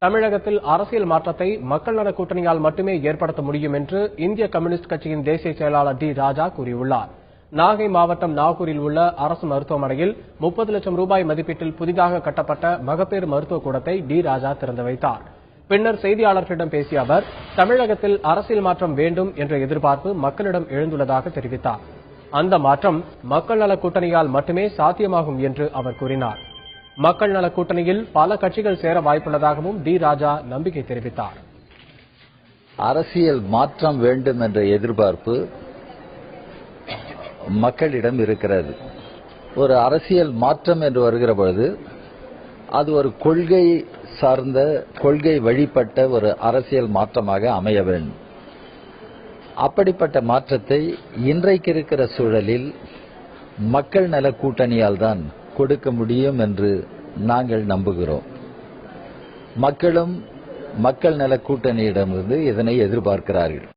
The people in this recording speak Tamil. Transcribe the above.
தமிழகத்தில் அரசியல் மாற்றத்தை மக்கள் நல கூட்டணியால் மட்டுமே ஏற்படுத்த முடியும் என்று இந்திய கம்யூனிஸ்ட் கட்சியின் தேசிய செயலாளர் டி ராஜா கூறியுள்ளார். நாகை மாவட்டம் நாகூரில் உள்ள அரசு மருத்துவமனையில் 30 லட்சம் ரூபாய் மதிப்பீட்டில் புதிதாக கட்டப்பட்ட மகப்பேறு மருத்துவக் கூடத்தை டி ராஜா திறந்து வைத்தார். பின்னர் செய்தியாளர்களிடம் பேசிய அவர், தமிழகத்தில் அரசியல் மாற்றம் வேண்டும் என்ற எதிர்பார்ப்பு மக்களிடம் எழுந்துள்ளதாக தெரிவித்தார். அந்த மாற்றம் மக்கள் நல கூட்டணியால் மட்டுமே சாத்தியமாகும் என்று அவர் கூறினார். மக்கள் நல கூட்டணியில் பல கட்சிகள் சேர வாய்ப்புள்ளதாகவும் டி ராஜா நம்பிக்கை தெரிவித்தார். அரசியல் மாற்றம் வேண்டும் என்ற எதிர்பார்ப்பு மக்களிடம் இருக்கிறது. ஒரு அரசியல் மாற்றம் என்று வருகிற பொழுது அது ஒரு கொள்கை சார்ந்த, கொள்கை வழிபட்ட ஒரு அரசியல் மாற்றமாக அமைய வேண்டும். அப்படிப்பட்ட மாற்றத்தை இன்றைக்கு இருக்கிற சூழலில் மக்கள் நல கூட்டணியால் தான் கொடுக்க முடியும் என்று நாங்கள் நம்புகிறோம். மக்களும் மக்கள் நல கூட்டணியிடமிருந்து இதனை எதிர்பார்க்கிறார்கள்.